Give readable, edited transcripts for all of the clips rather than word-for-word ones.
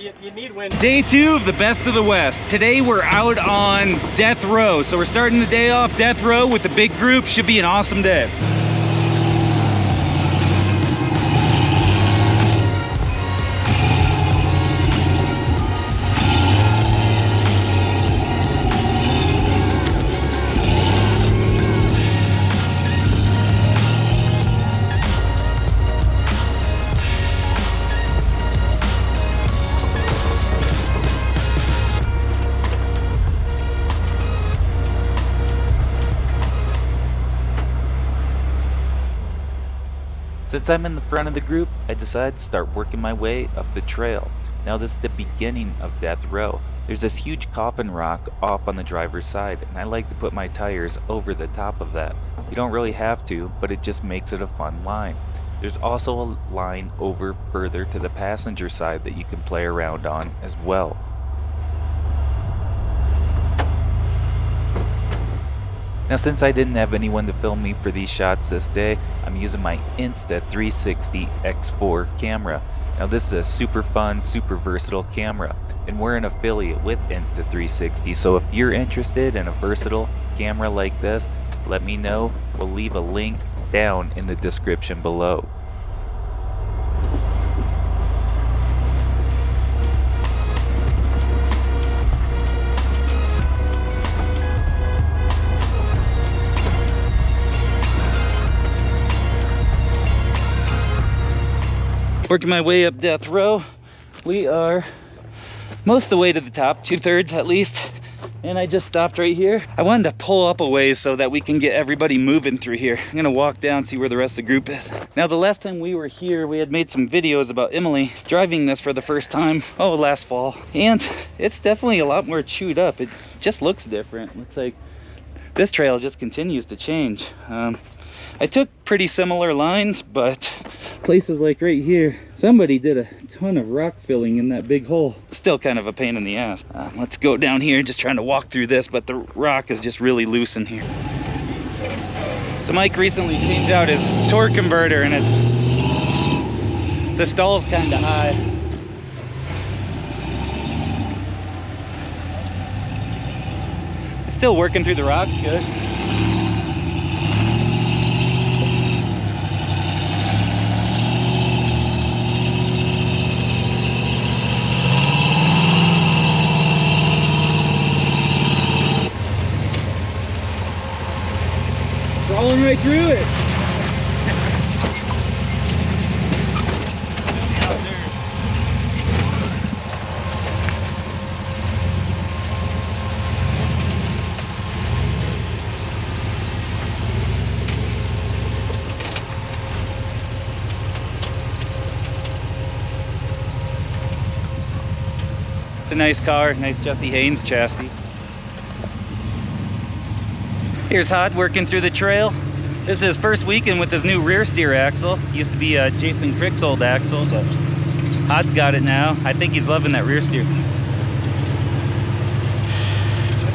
You need wind. Day 2 of the Best of the West. Today we're out on Death Row. So we're starting the day off Death Row with the big group. Should be an awesome day. Since I'm in the front of the group, I decided to start working my way up the trail. Now this is the beginning of Death Row. There's this huge coffin rock off on the driver's side, and I like to put my tires over the top of that. You don't really have to, but it just makes it a fun line. There's also a line over further to the passenger side that you can play around on as well. Now since I didn't have anyone to film me for these shots this day, I'm using my Insta360 X4 camera. Now this is a super fun, super versatile camera, and we're an affiliate with Insta360, so if you're interested in a versatile camera like this, let me know. We'll leave a link down in the description below. Working my way up Death Row. We are most of the way to the top, 2/3 at least. And I just stopped right here. I wanted to pull up a ways so that we can get everybody moving through here. I'm gonna walk down, see where the rest of the group is. Now the last time we were here, we had made some videos about Emily driving this for the first time, last fall. And it's definitely a lot more chewed up. It just looks different. Looks like this trail just continues to change. I took pretty similar lines, but places like right here, somebody did a ton of rock filling in that big hole. Still kind of a pain in the ass. Let's go down here, just trying to walk through this, but the rock is just really loose in here. So Mike recently changed out his torque converter, and the stall's kind of high. It's still working through the rock, good. Rolling right through it. It's a nice car, nice Jesse Haynes chassis. Here's Hod working through the trail. This is his first weekend with his new rear steer axle. Used to be Jason Crick's old axle, but Hod's got it now. I think he's loving that rear steer. The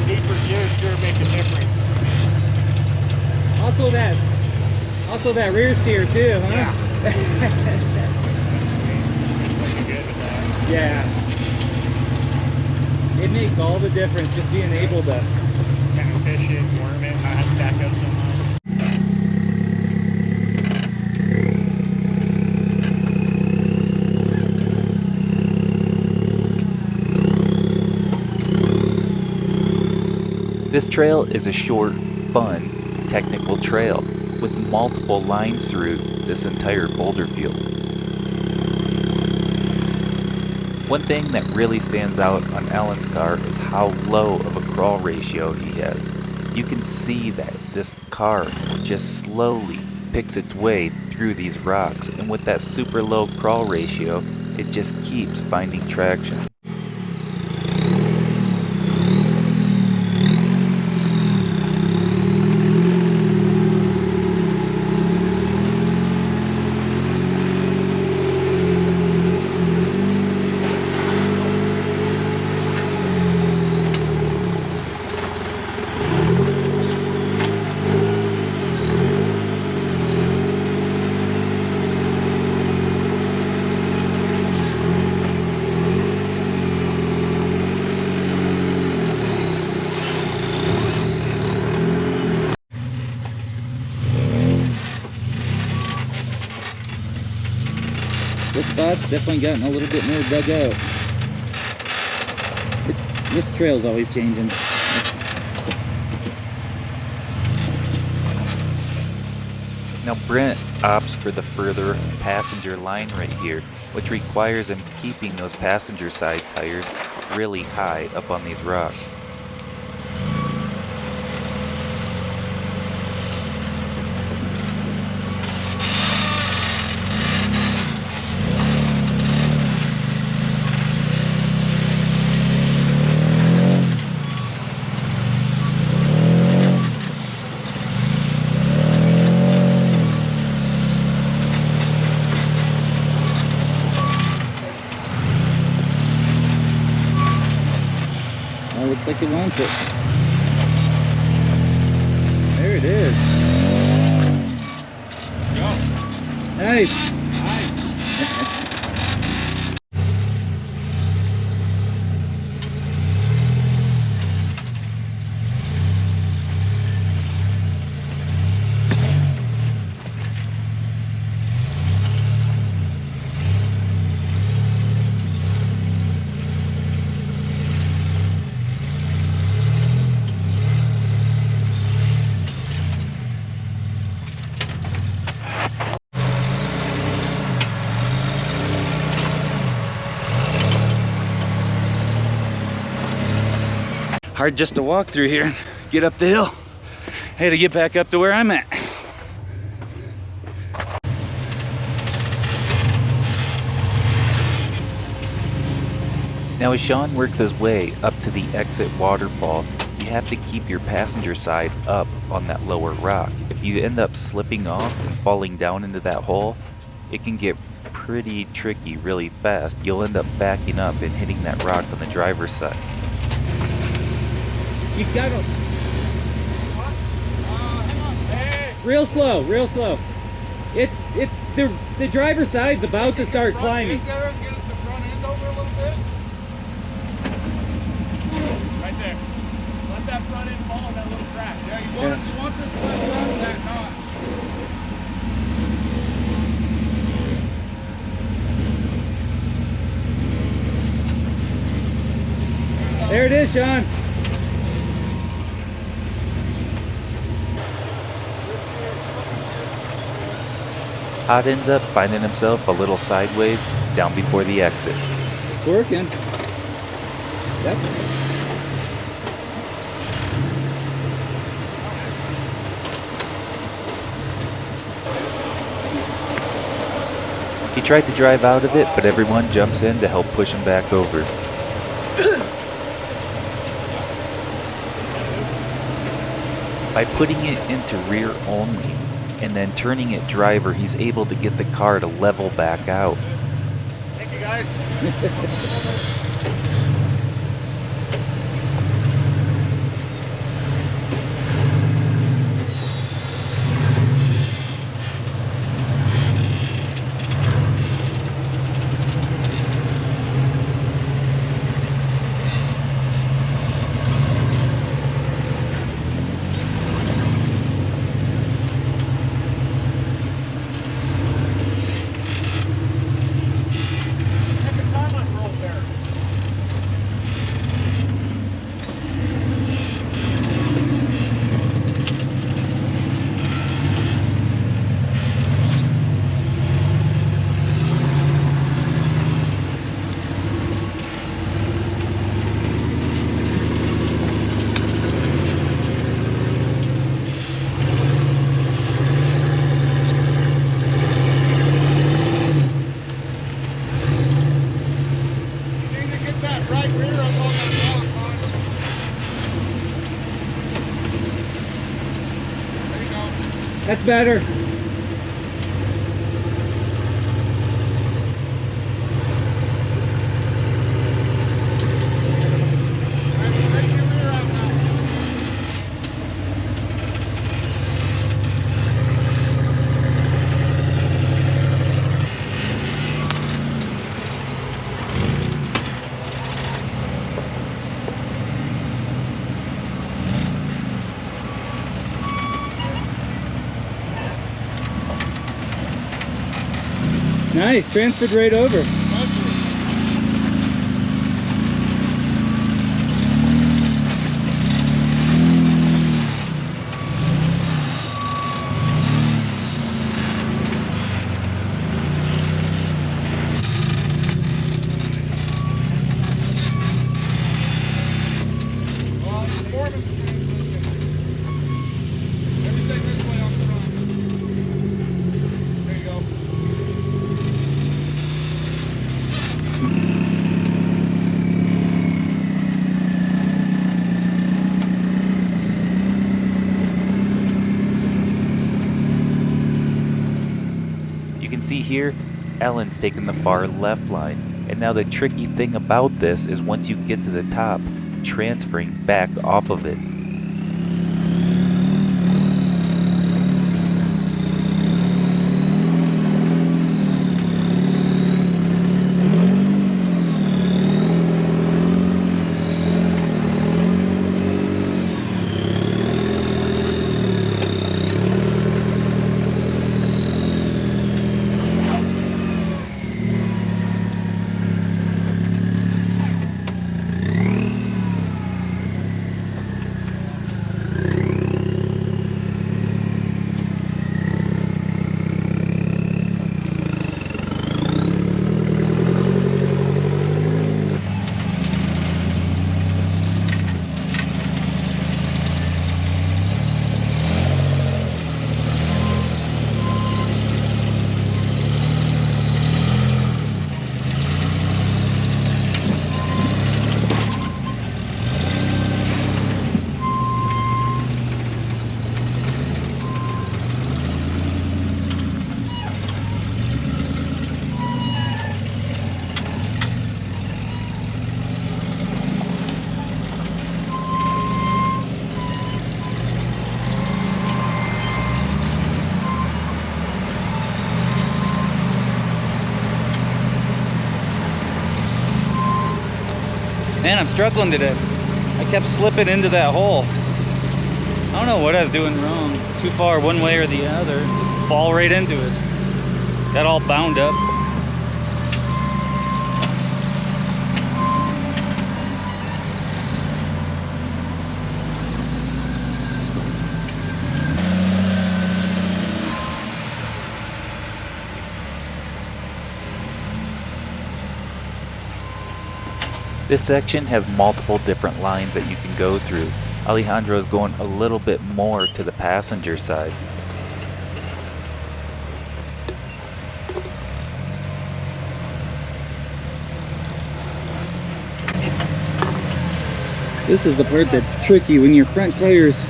deeper gears sure make a difference. Also that rear steer too, huh? Yeah. Looking good with that. Yeah. It makes all the difference just being able to Kind of fish it, worm it, not have to back up so This trail is a short, fun, technical trail with multiple lines through this entire boulder field. One thing that really stands out on Alan's car is how low of a crawl ratio he has. You can see that this car just slowly picks its way through these rocks, and with that super low crawl ratio, it just keeps finding traction. This spot's definitely gotten a little bit more dug out. This trail's always changing. Now Brent opts for the further passenger line right here, which requires him keeping those passenger side tires really high up on these rocks. Looks like it wants it. There it is. Go. Nice. Hard just to walk through here and get up the hill. I had to get back up to where I'm at. Now as Sean works his way up to the exit waterfall, you have to keep your passenger side up on that lower rock. If you end up slipping off and falling down into that hole, it can get pretty tricky really fast. You'll end up backing up and hitting that rock on the driver's side. You gotta. Hang on. Hey. Real slow, real slow. The driver's side's about to start climbing. Get the front end over a little bit. Right there. Let that front end fall in that little crack. Yeah, you want this left out of that notch. There it is, Sean. Hod ends up finding himself a little sideways down before the exit. It's working. Yep. He tried to drive out of it, but everyone jumps in to help push him back over. By putting it into rear only, and then turning it driver, he's able to get the car to level back out. Thank you, guys. That's better. Nice, transferred right over. You can see here, Ellen's taking the far left line, and now the tricky thing about this is once you get to the top, transferring back off of it. Man, I'm struggling today. I kept slipping into that hole. I don't know what I was doing wrong. Too far one way or the other. Fall right into it. Got all bound up. This section has multiple different lines that you can go through. Alejandro is going a little bit more to the passenger side. This is the part that's tricky when your front tires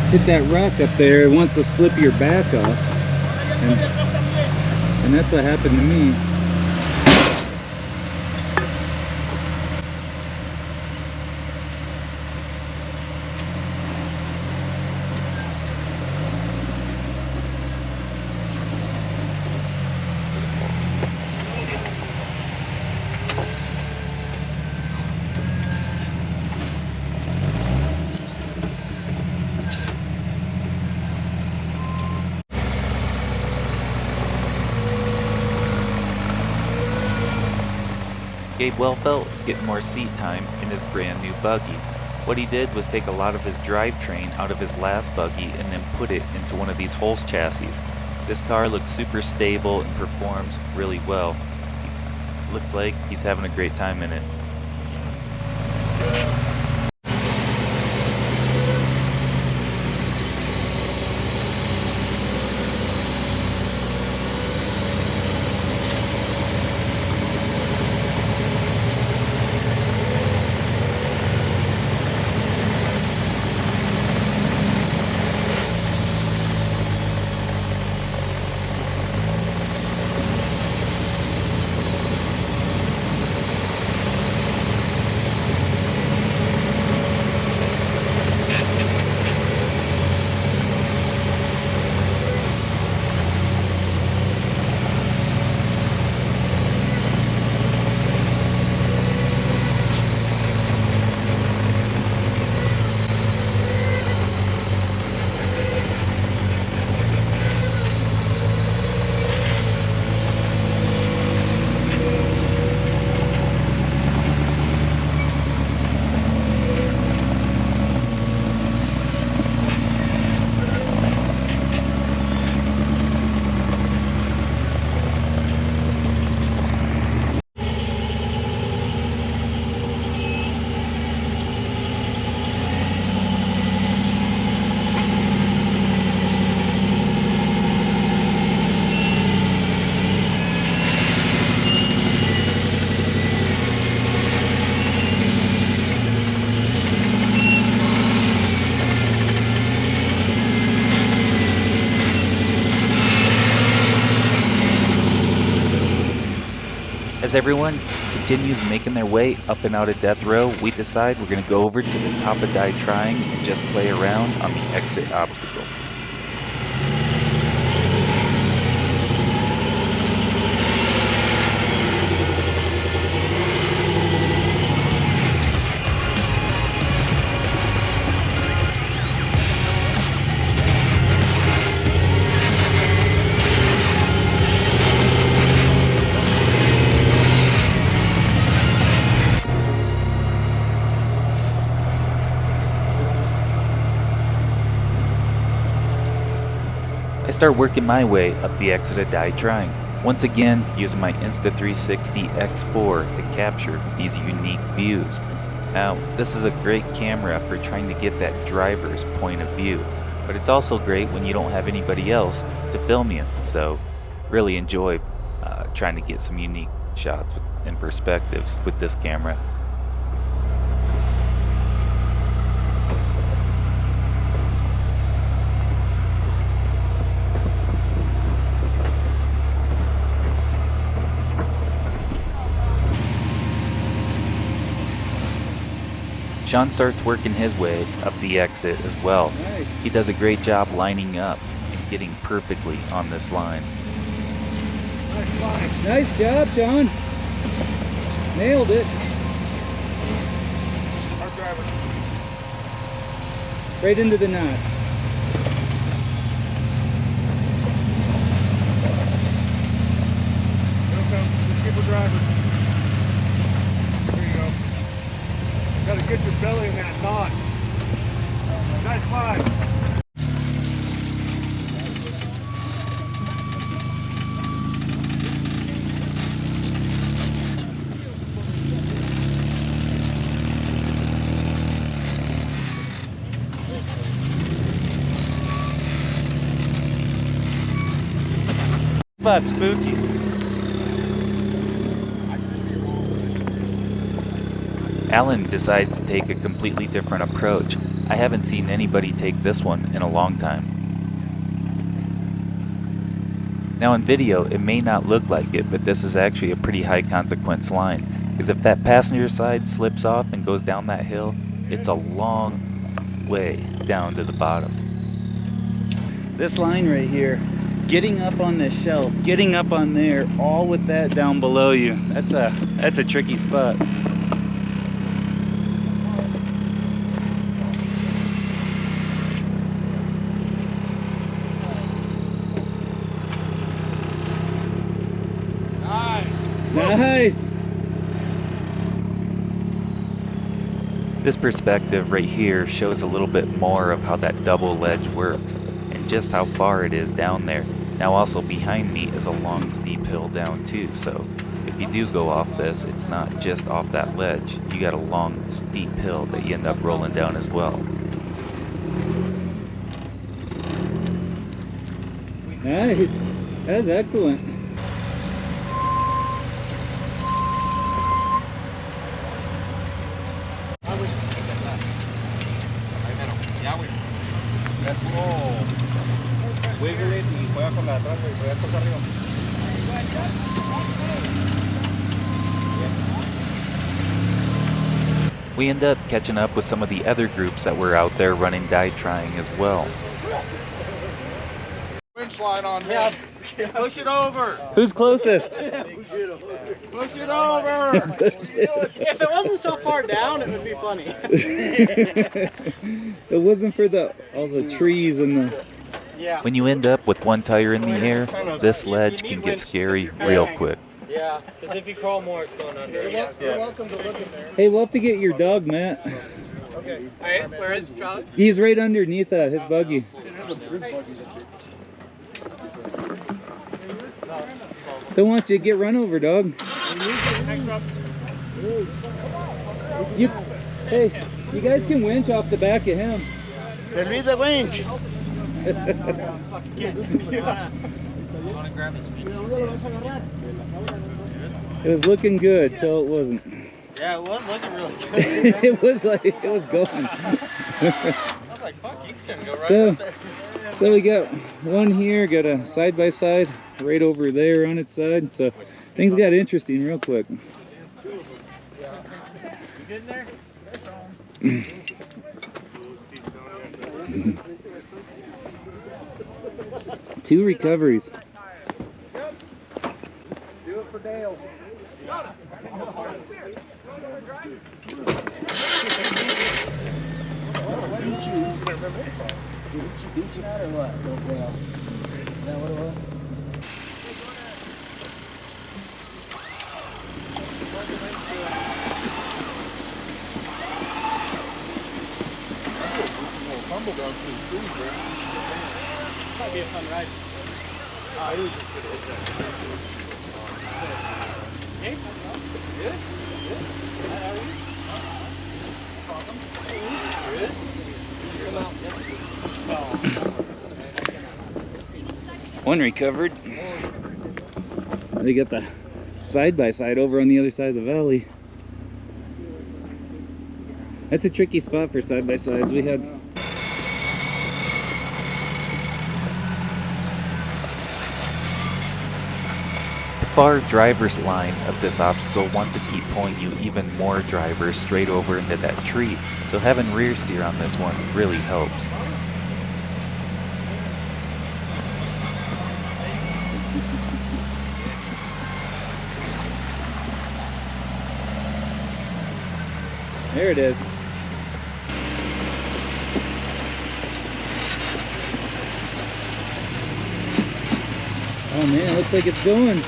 hit that rock up there. It wants to slip your back off. And that's what happened to me. Gabe Wellfelt is getting more seat time in his brand new buggy. What he did was take a lot of his drivetrain out of his last buggy and then put it into one of these Holst chassis. This car looks super stable and performs really well. Looks like he's having a great time in it. As everyone continues making their way up and out of death row, we decide we're going to go over to the top of Die Trying and just play around on the exit obstacle. I start working my way up the exit of Die Trying, once again using my Insta360 X4 to capture these unique views. Now, this is a great camera for trying to get that driver's point of view, but it's also great when you don't have anybody else to film you, so really enjoy trying to get some unique shots and perspectives with this camera. Sean starts working his way up the exit as well. Nice. He does a great job lining up and getting perfectly on this line. Nice job, Sean. Nailed it. Our driver. Right into the notch. Here comes the skipper driver. There you go. Gotta get your belly in that knot. Nice climb. Spot spooky. Alan decides to take a completely different approach. I haven't seen anybody take this one in a long time. Now in video, it may not look like it, but this is actually a pretty high consequence line, because if that passenger side slips off and goes down that hill, it's a long way down to the bottom. This line right here, getting up on this shelf, getting up on there, all with that down below you, that's a tricky spot. Nice. This perspective right here shows a little bit more of how that double ledge works and just how far it is down there. Now also behind me is a long steep hill down too, so if you do go off this, it's not just off that ledge. You got a long steep hill that you end up rolling down as well. Nice. That's excellent. We end up catching up with some of the other groups that were out there running Die Trying as well. Winch line on me. Push it over. Who's closest? Push it over. If it wasn't so far down, it would be funny. It wasn't for all the trees and the... Yeah. When you end up with one tire in the air, this ledge can get scary real quick. Yeah, because if you crawl more, it's going under. You're welcome to look in there. Hey, we'll have to get your dog, Matt. Okay. Alright, where is Charlie? He's right underneath his buggy. Don't want you to get run over, dog. Hey, you guys can winch off the back of him. Release the winch. It was looking good till it wasn't. Yeah, it was looking really good. It was going. I was like, fuck, he's gonna go right up there. So we got one here, got a side by side right over there on its side. So Things got interesting real quick. You get in there? 2 recoveries. Do it for Dale. What did you choose? Did you beach that or what? Dale? Is that what it was? Fumble down through the trees there. Might be a fun ride. It was just good. Hey, good? Good? How are you? Good? One recovered. They got the side-by-side over on the other side of the valley. That's a tricky spot for side-by-sides. We had The far driver's line of this obstacle wants to keep pulling you even more drivers straight over into that tree, so having rear steer on this one really helps. There it is. Oh man, looks like it's going.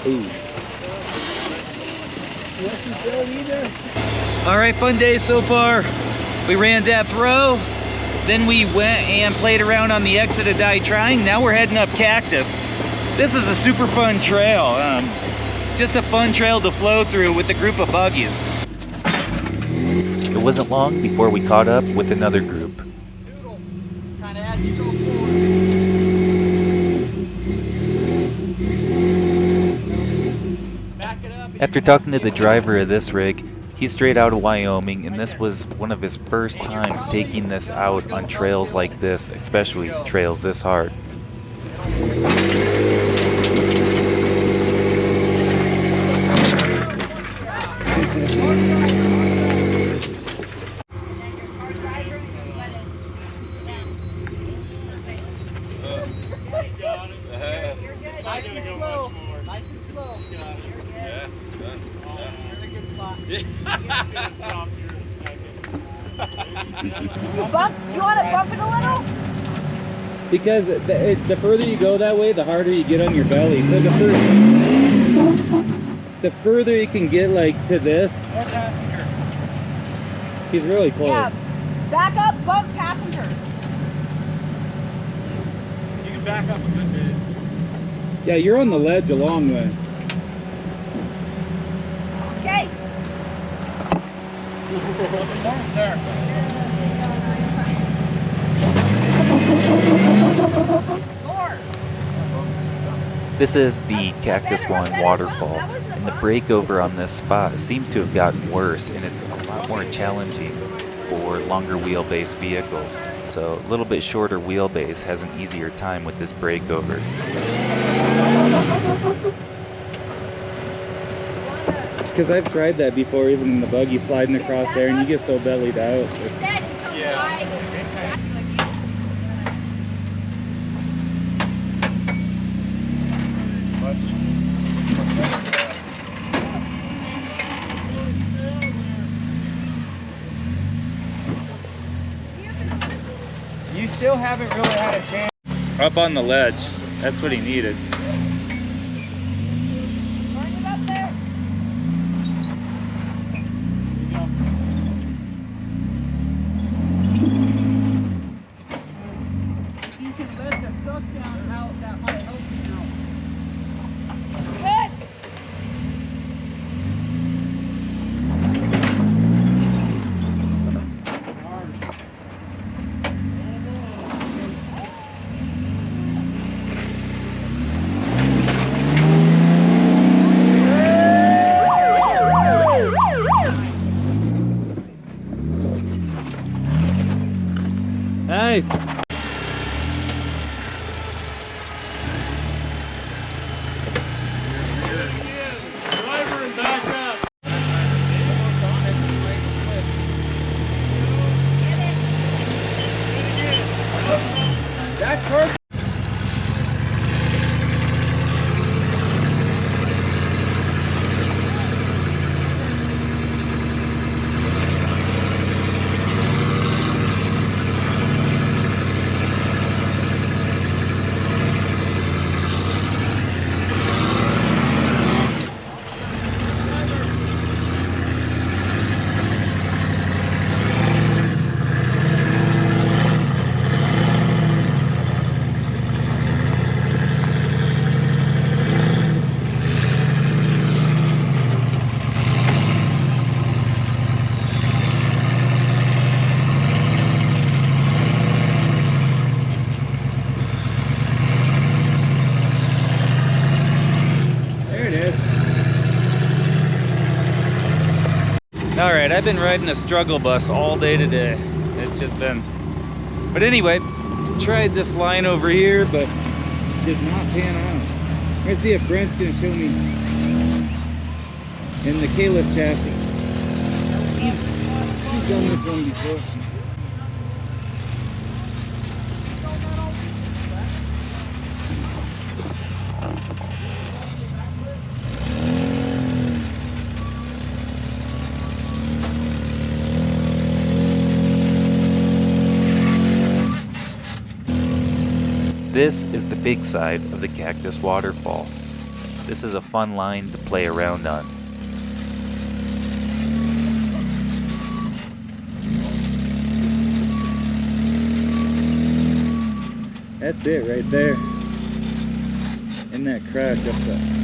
Ooh. All right, fun day so far. We ran Death Row, then we went and played around on the exit of Die Trying. Now we're heading up Cactus. This is a super fun trail. Just a fun trail to flow through with a group of buggies. It wasn't long before we caught up with another group. Kind of as you go forward. Back it up. After talking to the driver of this rig, he's straight out of Wyoming, and this was one of his first times taking this out on trails like this, especially trails this hard. Nice and slow. Nice and slow. You want to bump it a little? Because the further you go that way, the harder you get on your belly. So the further you can get like to this, More passenger. he's really close. Yeah. Back up, bump passenger. You can back up a good bit. Yeah, you're on the ledge a long way. Okay. There. More. This is the Cactus One waterfall, and the breakover on this spot seems to have gotten worse, and it's a lot more challenging for longer wheelbase vehicles. So a little bit shorter wheelbase has an easier time with this breakover. Because I've tried that before, even in the buggy, sliding across there, and you get so bellied out. It's, You still haven't really had a chance. Up on the ledge. That's what he needed. Bring it up there. If you can let the suck down out, that might help you now. Good. Nice. Driver and back up. That's perfect. All right, I've been riding a struggle bus all day today. It's just been, but anyway, tried this line over here, but Did not pan out. Let's see if Brent's gonna show me in the K-lift chassis. He's done this one before. This is the big side of the Cactus Waterfall. This is a fun line to play around on. That's it right there. In that crack up there.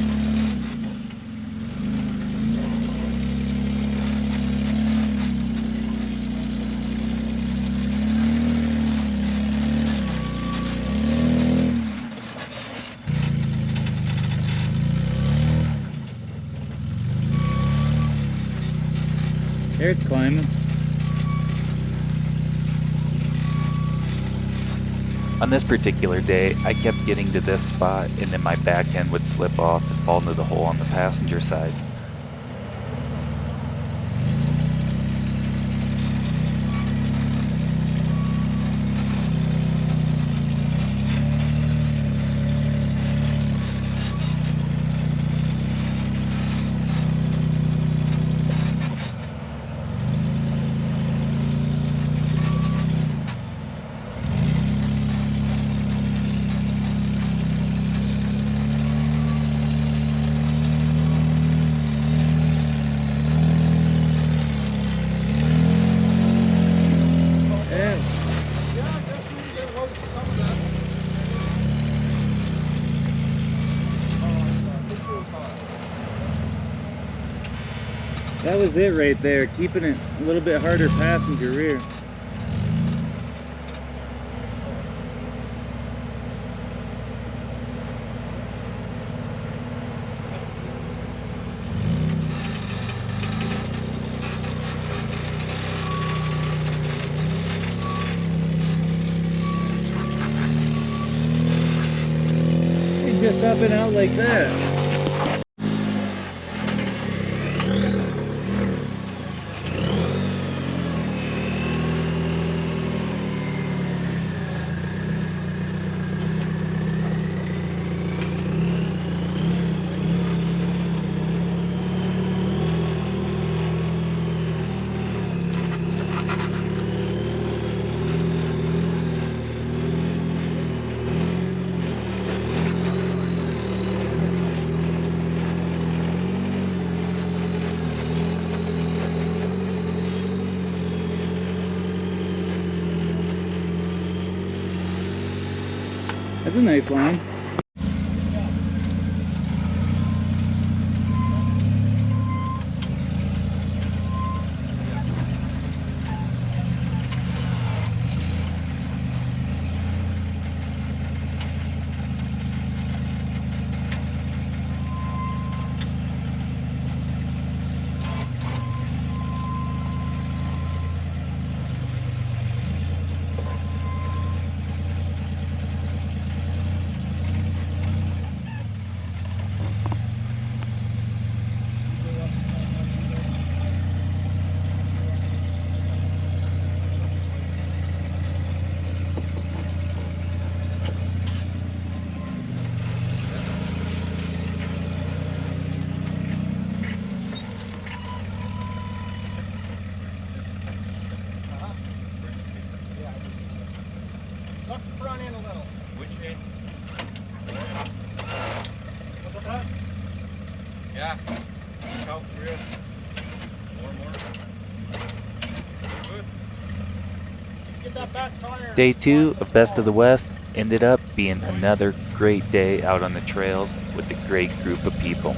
There it's climbing. On this particular day, I kept getting to this spot and then my back end would slip off and fall into the hole on the passenger side. That was it right there, keeping it a little bit harder passenger rear. It just up and out like that. That's a nice line. Yeah. Help real. More. Good. Get that back tire. Day 2 of Best of the West ended up being another great day out on the trails with a great group of people.